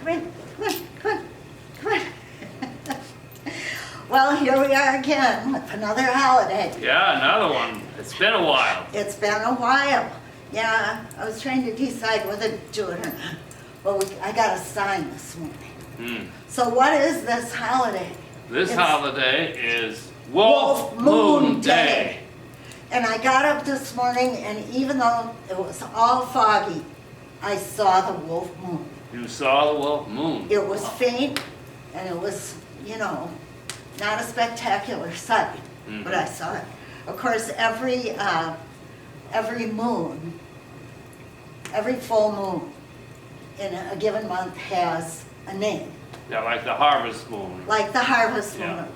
come in, come on, come on, come on. Well, here we are again with another holiday. Yeah, another one. It's been a while. It's been a while. Yeah, I was trying to decide whether to do it or not. Well, I got a sign this morning. So what is this holiday? This It's holiday is Wolf Moon Day. And I got up this morning, and even though it was all foggy, I saw the wolf moon. You saw the wolf moon. It was faint, and it was, not a spectacular sight, but I saw it. Of course, every moon, every full moon in a given month has a name, Yeah, like the harvest moon. like the harvest moon. Yeah.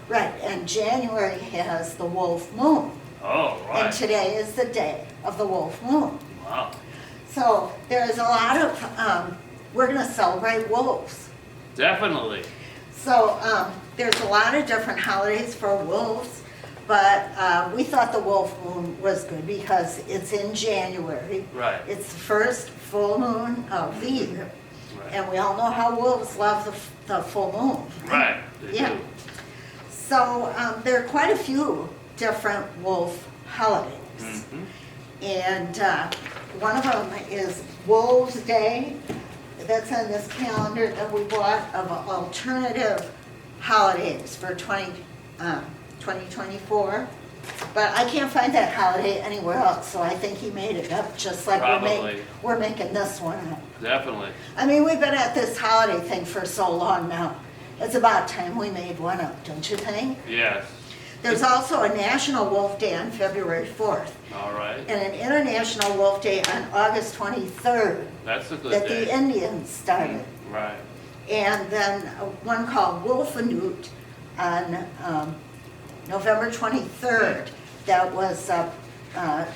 Right, and January has the wolf moon. Oh, And right. today is the day of the wolf moon. Wow. So there's a lot of, we're going to celebrate wolves. Definitely. So there's a lot of different holidays for wolves, but we thought the wolf moon was good because it's in January. Right. It's the first full moon of the year. Right. And we all know how wolves love the full moon. Right. They Yeah. do. So there are quite a few different wolf holidays. Mhm. And one of them is Wolves Day. That's on this calendar that we bought of alternative holidays for 2024. But I can't find that holiday anywhere else, so I think he made it up just like Probably. we're making this one up. Definitely. I mean, we've been at this holiday thing for so long now. It's about time we made one up, don't you think? Yes. There's also a National Wolf Day on February 4th. All right. And an International Wolf Day on August 23rd That's a good that day. the Indians started. Right. And then one called Wolfenoot on November 23rd that was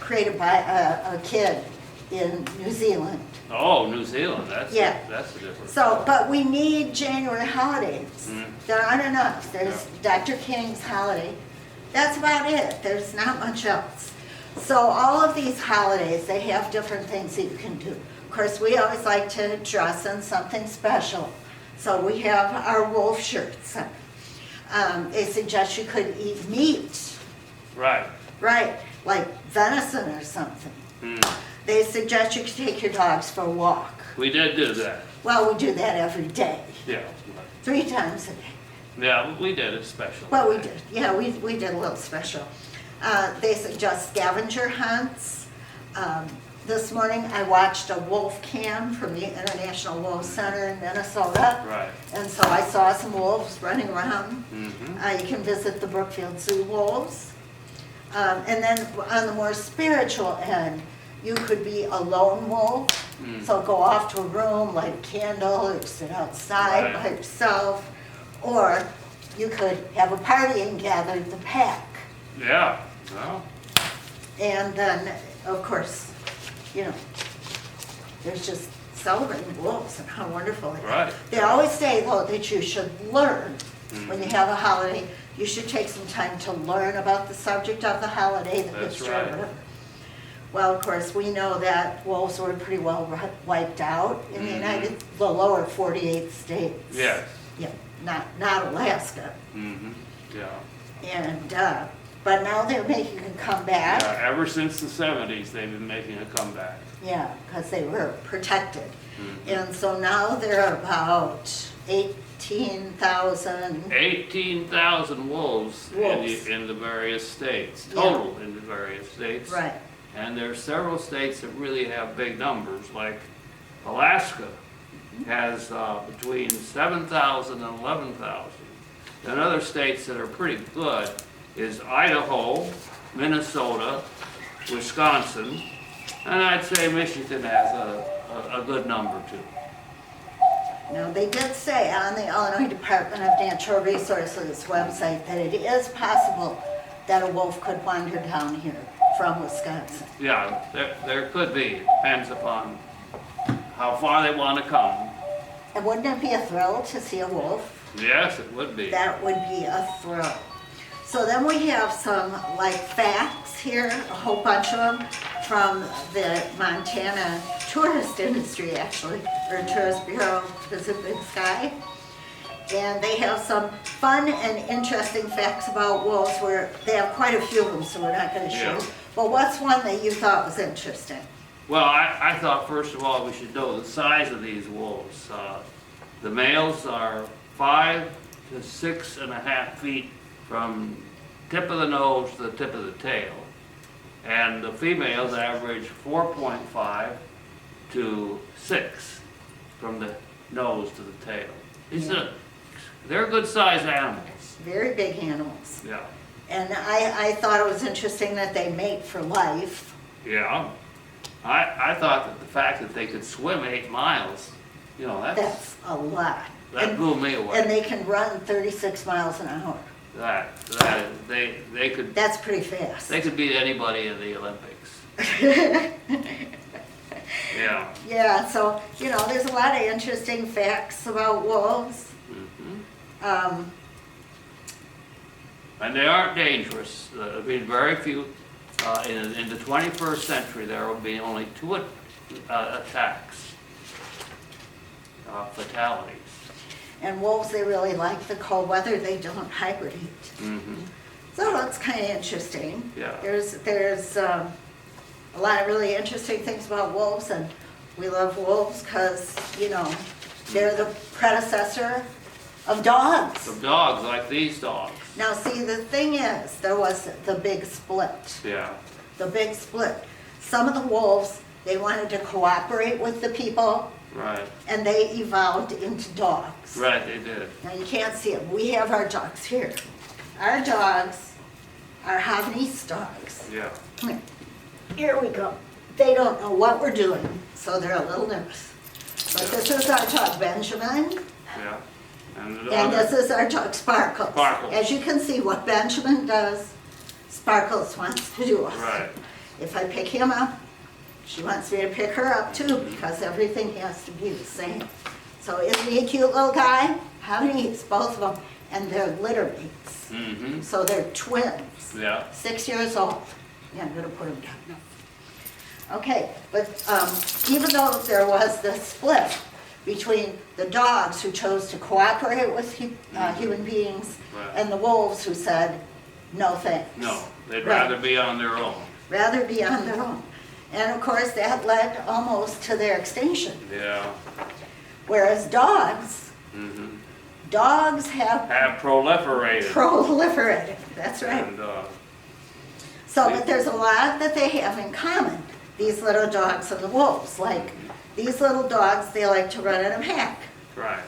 created by a kid in New Zealand. Oh, New Zealand. That's Yeah. That's a different. So, but we need January holidays. There aren't enough. There's Dr. King's holiday. That's about it. There's not much else. So all of these holidays, they have different things that you can do. Of course, we always like to dress in something special. So we have our wolf shirts. They suggest you could eat meat, Right. right, like venison or something. Mm. They suggest you could take your dogs for a walk. We did do that. Well, we do that every day, Yeah. 3 times a day. Yeah, we did it special. Well, we did, yeah, we did a little special. They suggest scavenger hunts. This morning, I watched a wolf cam from the International Wolf Center in Minnesota. Right. And so I saw some wolves running around. Mm-hmm. You can visit the Brookfield Zoo wolves. And then on the more spiritual end, you could be a lone wolf. So go off to a room, light a candle, or sit outside Right. by yourself. Or you could have a party and gather the pack. Yeah. Well, And then, of course, there's just celebrating wolves and how wonderful it is. Right. They always say, though, that you should learn when you have a holiday. You should take some time to learn about the subject of the holiday, the That's history right. of it. Well, of course, we know that wolves were pretty well wiped out in the lower 48 states. yes. Yeah, not Alaska. Mm-hmm. Yeah. And, but now they're making a comeback. Yeah. Ever since the 70s, they've been making a comeback. Yeah, because they were protected. And so now they're about 18,000. 18,000 wolves, Wolves. In the various states, Yeah. total in the various states. Right. And there are several states that really have big numbers, like Alaska has between 7,000 and 11,000. And other states that are pretty good is Idaho, Minnesota, Wisconsin, and I'd say Michigan has a good number too. Now, they did say on the Illinois Department of Natural Resources website that it is possible that a wolf could wander down here from Wisconsin. Yeah, there could be, depends upon how far they want to come. And wouldn't it be a thrill to see a wolf? Yes, it would be. That would be a thrill. So then we have some like facts here, a whole bunch of them from the Montana tourist industry actually, or tourist bureau, Visit Big Sky. And they have some fun and interesting facts about wolves where they have quite a few of them, so we're not gonna share. Yeah. But what's one that you thought was interesting? Well, I thought first of all we should know the size of these wolves. The males are 5 to 6.5 feet from tip of the nose to the tip of the tail. And the females average 4.5 to 6 from the nose to the tail. They're good sized animals. Very big animals. Yeah. And I thought it was interesting that they mate for life. Yeah. I thought that the fact that they could swim 8 miles, you know, That's a lot. that blew me away. And they can run 36 miles an hour. They could That's pretty fast. They could beat anybody in the Olympics. Yeah. Yeah, so, you know, there's a lot of interesting facts about wolves. Mhm. And they aren't dangerous. There'll be very few. In the 21st century, there will be only 2 attacks, fatalities. And wolves, they really like the cold weather, they don't hibernate. Mhm. So that's kind of interesting. Yeah. There's a lot of really interesting things about wolves, and we love wolves because, you know, they're the predecessor of dogs. Some dogs like these dogs. Now, see, the thing is, there was the big split. Yeah. The big split. Some of the wolves, they wanted to cooperate with the people, Right. and they evolved into dogs. Right. They did. Now, you can't see them. We have our dogs here. Our dogs are Havanese dogs. Yeah. Come here. Here we go. They don't know what we're doing, so they're a little nervous. But this is our dog Benjamin, Yeah. And and this is our dog Sparkles. Sparkles. As you can see, what Benjamin does, Sparkles wants to do. Right. If I pick him up, she wants me to pick her up too, because everything has to be the same. So isn't he a cute little guy? Havanese, both of them, and they're litter mates. Mm-hmm. So they're twins. Yeah. 6 years old. Yeah, I'm gonna put them down now. Okay, but even though there was this split between the dogs who chose to cooperate with human beings Right. and the wolves who said, no thanks. No, they'd Right. rather be on their own. Rather be on their own. And of course, that led almost to their extinction. Yeah. Whereas dogs, Mm-hmm. dogs have Have proliferated. proliferated, that's right. And, So, but there's a lot that they have in common, these little dogs and the wolves. Like, these little dogs, they like to run in a pack. right.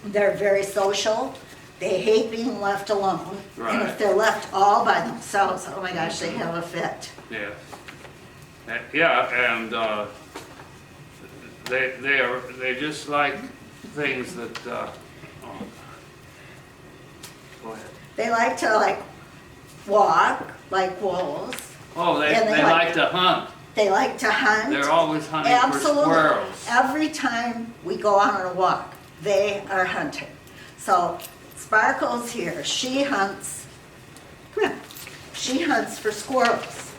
They're very social. They hate being left alone. And Right. if they're left all by themselves, oh my gosh, they have a fit. Yeah. Yeah, and they just like things that. Oh. Go ahead. They like to walk like wolves. Oh, And they like to hunt. They like to hunt. They're always hunting Absolutely. for squirrels. Every time we go out on a walk, they are hunting. So Sparkles here, she hunts, come here, she hunts for squirrels.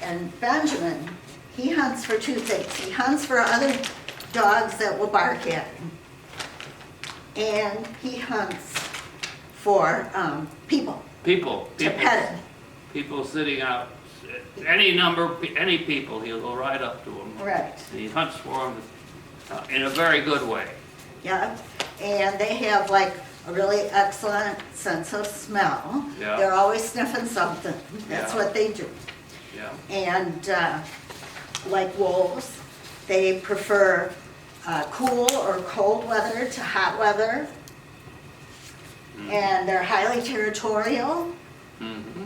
And Benjamin, he hunts for 2 things. He hunts for other dogs that will bark at him. And he hunts for people People. to pet him. People sitting out. Any people, he'll go right up to them. Right. And he hunts for them in a very good way. Yeah, and they have like a really excellent sense of smell. Yeah. They're always sniffing something. That's Yeah. what they do. Yeah. And like wolves, they prefer cool or cold weather to hot weather. And they're highly territorial, Mm-hmm.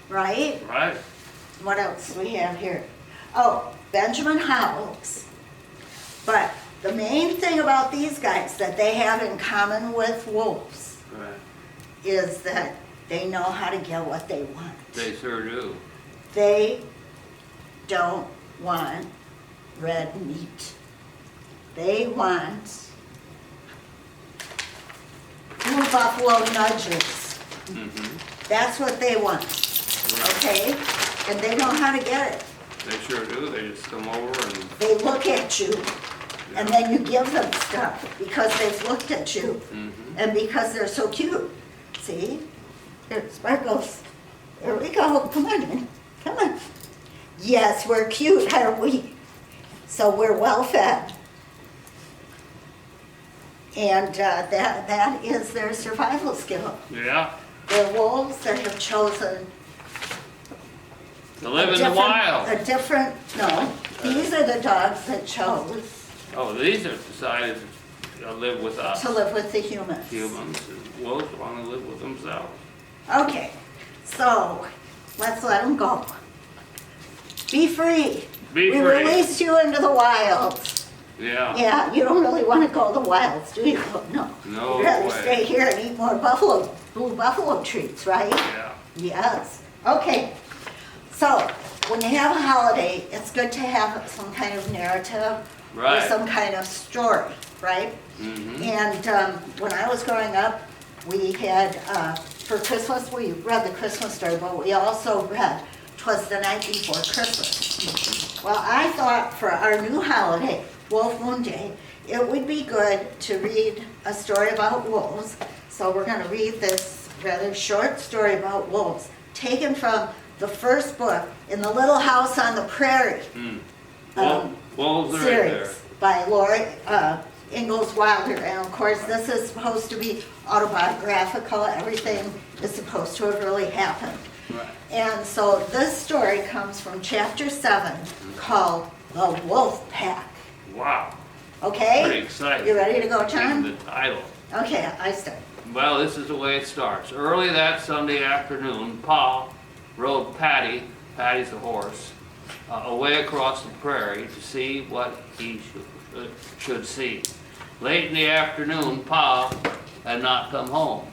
right? Right. What else do we have here? Oh, Benjamin howls. But the main thing about these guys that they have in common with wolves Right. is that they know how to get what they want. They sure do. They don't want red meat. They want blue buffalo nudges. Mm-hmm. That's what they want, okay? And they know how to get it. They sure do. They just come over and, They look at you, and then you give them stuff because they've looked at you, and because they're so cute. See? Here, Sparkles. There we go. Come on in. Come on. Yes, we're cute, aren't we? So we're well fed. And that is their survival skill. yeah, They're wolves that have chosen to live a in the different- wild. A different, no, these are the dogs that chose Oh, these have decided to live with us. to live with the humans. Humans, and wolves want to live with themselves. Okay, so let's let them go. Be free. Be We free. release you into the wilds. Yeah, Yeah, you don't really want to go to the wilds, do you? No. No You'd rather way. stay here and eat more blue buffalo treats, right? yeah, Yes. Okay. So when you have a holiday, it's good to have some kind of narrative or Right. some kind of story, right? And when I was growing up, we had, for Christmas, we read the Christmas story, but we also read 'Twas the Night Before Christmas. Well, I thought for our new holiday, Wolf Moon Day, it would be good to read a story about wolves. So we're gonna read this rather short story about wolves, taken from the first book in the Little House on the Prairie wolves are right there. series by Laura Ingalls Wilder. And of course, this is supposed to be autobiographical. Everything is supposed to have really happened. Right. And so this story comes from chapter 7 called The Wolf Pack. Wow, Okay? pretty exciting. You ready to go, Even John? the title. Okay, I start. Well, this is the way it starts. Early that Sunday afternoon, Pa rode Patty, Patty's the horse, away across the prairie to see what he should see. Late in the afternoon, Pa had not come home.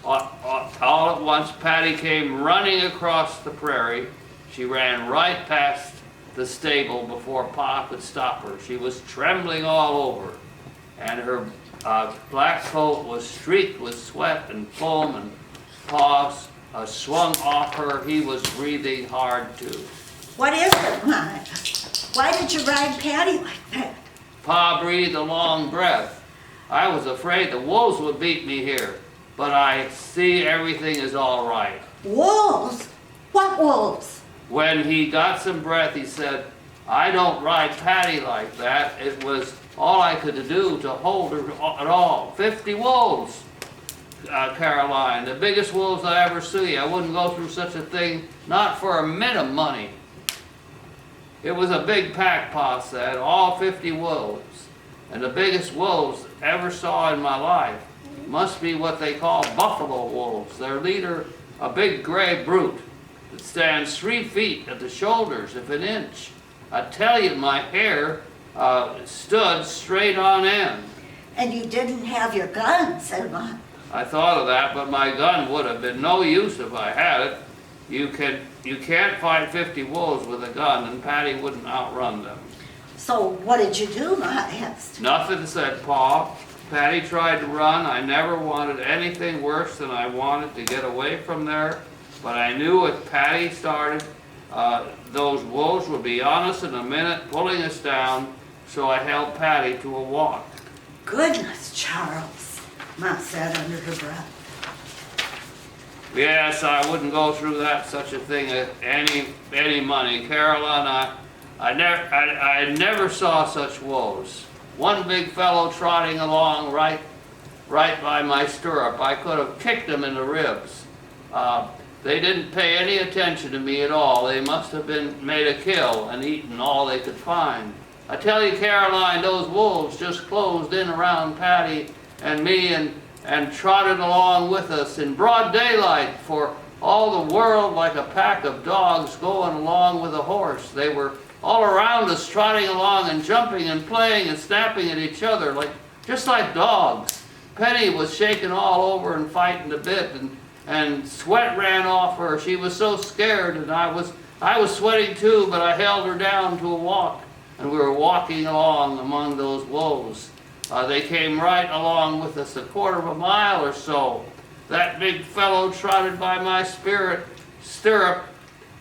All at once, Patty came running across the prairie. She ran right past the stable before Pa could stop her. She was trembling all over, and her black coat was streaked with sweat and foam, and Pa swung off her. He was breathing hard too. What is it, Ma? Why did you ride Patty like that? Pa breathed a long breath. I was afraid the wolves would beat me here, but I see everything is all right. Wolves? What wolves? When he got some breath, he said, I don't ride Patty like that. It was all I could do to hold her at all. 50 wolves, Caroline, the biggest wolves I ever see. I wouldn't go through such a thing, not for a mint of money. It was a big pack, Pa said, all 50 wolves, and the biggest wolves ever saw in my life. Must be what they call buffalo wolves. Their leader, a big gray brute that stands 3 feet at the shoulders, if an inch. I tell you, my hair stood straight on end. And you didn't have your gun, said Ma. I thought of that, but my gun would have been no use if I had it. You can't fight 50 wolves with a gun, and Patty wouldn't outrun them. So what did you do, Ma asked. Nothing, said Pa. Patty tried to run. I never wanted anything worse than I wanted to get away from there. But I knew if Patty started, those wolves would be on us in a minute, pulling us down. So I held Patty to a walk. Goodness, Charles, Ma said under her breath. Yes, I wouldn't go through such a thing at any money. Caroline, I never saw such wolves. One big fellow trotting along right by my stirrup. I could have kicked him in the ribs. They didn't pay any attention to me at all. They must have been made a kill and eaten all they could find. I tell you, Caroline, those wolves just closed in around Patty and me and trotted along with us in broad daylight, for all the world like a pack of dogs going along with a horse. They were all around us, trotting along and jumping and playing and snapping at each other, just like dogs. Penny was shaking all over and fighting a bit, and sweat ran off her. She was so scared, and I was sweating too, but I held her down to a walk, and we were walking along among those wolves. They came right along with us a quarter of a mile or so. That big fellow trotted by my stirrup,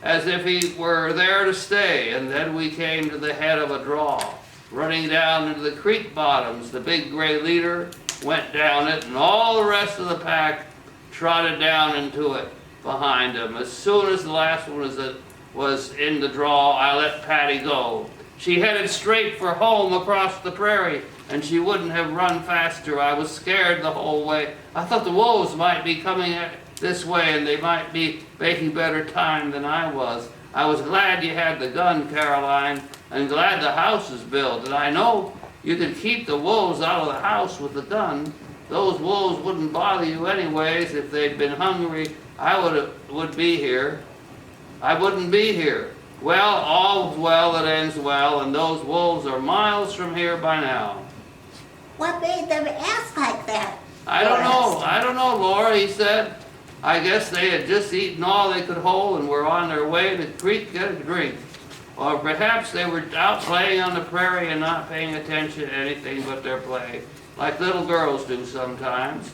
as if he were there to stay. And then we came to the head of a draw, running down into the creek bottoms. The big gray leader went down it, and all the rest of the pack trotted down into it behind him. As soon as the last one was in the draw, I let Patty go. She headed straight for home across the prairie, and she wouldn't have run faster. I was scared the whole way. I thought the wolves might be coming this way, and they might be making better time than I was. I was glad you had the gun, Caroline, and glad the house is built. And I know you could keep the wolves out of the house with the gun. Those wolves wouldn't bother you anyways. If they'd been hungry, I would be here. I wouldn't be here. Well, all's well that ends well, and those wolves are miles from here by now. What made them ask like that? I don't know, Laura, he said. I guess they had just eaten all they could hold and were on their way to the creek to get a drink. Or perhaps they were out playing on the prairie and not paying attention to anything but their play, like little girls do sometimes.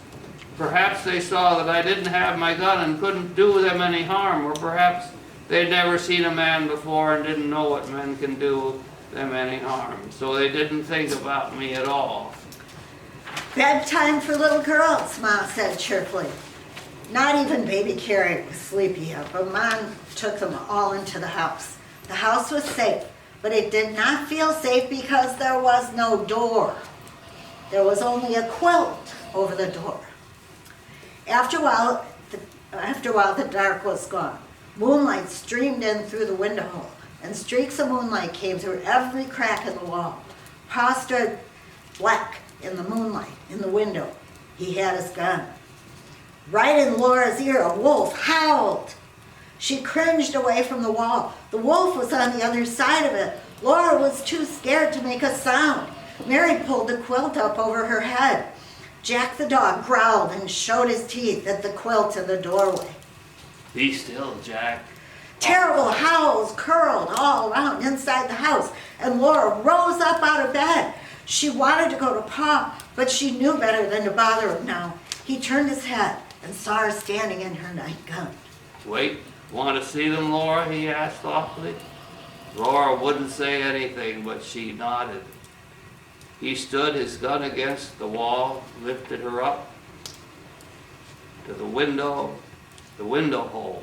Perhaps they saw that I didn't have my gun and couldn't do them any harm, or perhaps they'd never seen a man before and didn't know what men can do them any harm. So they didn't think about me at all. Bedtime for little girls, Ma said cheerfully. Not even baby Carrie was sleepy yet, but Mom took them all into the house. The house was safe, but it did not feel safe because there was no door. There was only a quilt over the door. After a while, the dark was gone. Moonlight streamed in through the window hole, and streaks of moonlight came through every crack in the wall. Pa stood black in the moonlight in the window. He had his gun. Right in Laura's ear, a wolf howled. She cringed away from the wall. The wolf was on the other side of it. Laura was too scared to make a sound. Mary pulled the quilt up over her head. Jack the dog growled and showed his teeth at the quilt in the doorway. Be still, Jack. Terrible howls curled all around inside the house, and Laura rose up out of bed. She wanted to go to Pa, but she knew better than to bother him now. He turned his head and saw her standing in her nightgown. Wait, want to see them, Laura? He asked softly. Laura wouldn't say anything, but she nodded. He stood his gun against the wall, lifted her up to the window hole.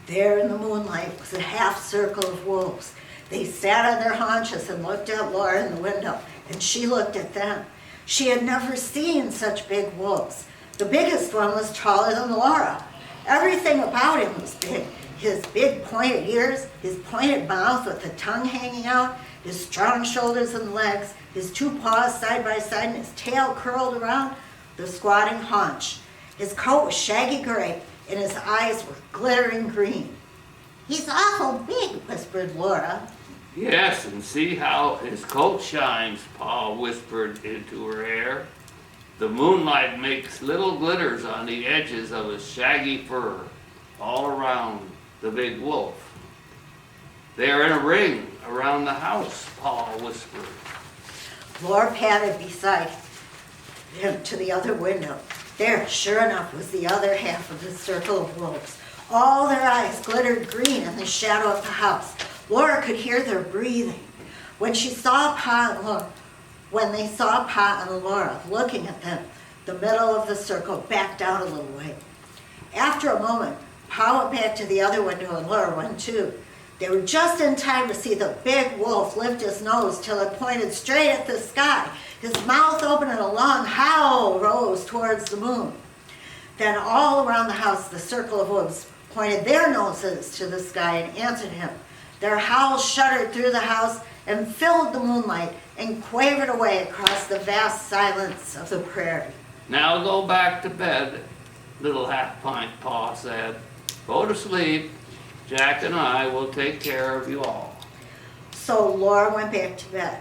There in the moonlight was a half circle of wolves. They sat on their haunches and looked at Laura in the window, and she looked at them. She had never seen such big wolves. The biggest one was taller than Laura. Everything about him was big. His big pointed ears, his pointed mouth with the tongue hanging out, his strong shoulders and legs, his two paws side by side, and his tail curled around the squatting haunch. His coat was shaggy gray, and his eyes were glittering green. He's awful big, whispered Laura. Yes, and see how his coat shines, Pa whispered into her ear. The moonlight makes little glitters on the edges of his shaggy fur all around the big wolf. They're in a ring around the house, Pa whispered. Laura padded beside him to the other window. There, sure enough, was the other half of the circle of wolves. All their eyes glittered green in the shadow of the house. Laura could hear their breathing. When they saw Pa and Laura looking at them, the middle of the circle backed out a little way. After a moment, Pa went back to the other window and Laura went too. They were just in time to see the big wolf lift his nose till it pointed straight at the sky. His mouth opened and a long howl rose towards the moon. Then all around the house, the circle of wolves pointed their noses to the sky and answered him. Their howls shuddered through the house and filled the moonlight and quavered away across the vast silence of the prairie. Now go back to bed, little half-pint, Pa said. Go to sleep. Jack and I will take care of you all. So Laura went back to bed.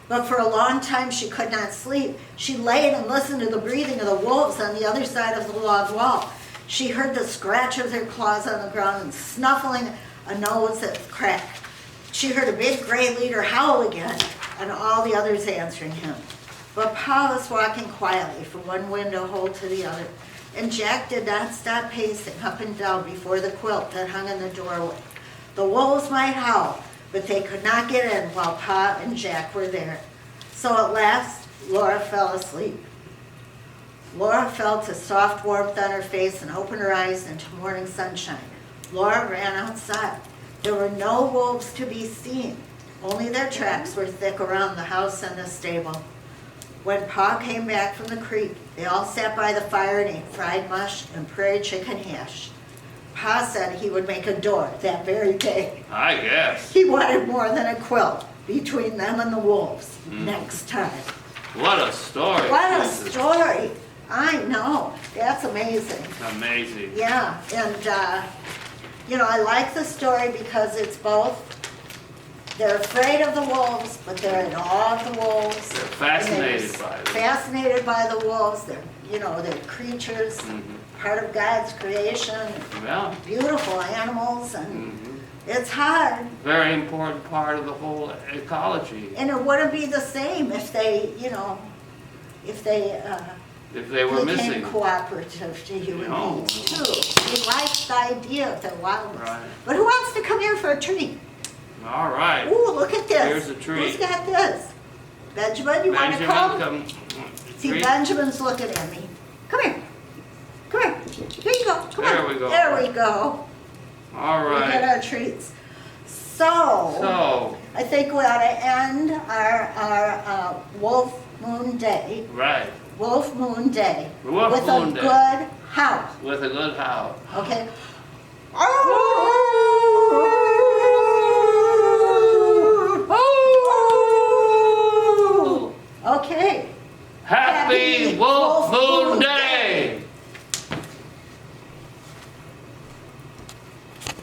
But for a long time she could not sleep. She lay and listened to the breathing of the wolves on the other side of the log wall. She heard the scratch of their claws on the ground and snuffling a nose that cracked. She heard a big gray leader howl again and all the others answering him. But Pa was walking quietly from one window hole to the other, and Jack did not stop pacing up and down before the quilt that hung in the doorway. The wolves might howl, but they could not get in while Pa and Jack were there. So at last, Laura fell asleep. Laura felt a soft warmth on her face and opened her eyes into morning sunshine. Laura ran outside. There were no wolves to be seen. Only their tracks were thick around the house and the stable. When Pa came back from the creek, they all sat by the fire and ate fried mush and prairie chicken hash. Pa said he would make a door that very day. I guess. He wanted more than a quilt between them and the wolves next time. What a story. What a Jesus. story. I know. That's amazing. Amazing. Yeah, and, I like the story because it's both, they're afraid of the wolves, but they're in awe of the wolves. They're fascinated And by them. Fascinated by the wolves. They're creatures, part of God's creation, Well, beautiful animals, and it's hard. very important part of the whole ecology. And it wouldn't be the same if they, if they If they were became missing. cooperative to human No. beings too. We like the idea of their wildness. Right. But who wants to come here for a treat? All right. Ooh, look at this. Here's a treat. Who's got this? Benjamin, you want to Benjamin, come? come. See, treat. Benjamin's looking at me. Come here. Come here. Here you go. Come There on. we go. There we go. All We get right. our treats. So, So, I think we ought to end our Wolf Moon Day. right. Wolf Moon Day. Wolf with Moon a Day. good house. With a good house. Okay. Oh!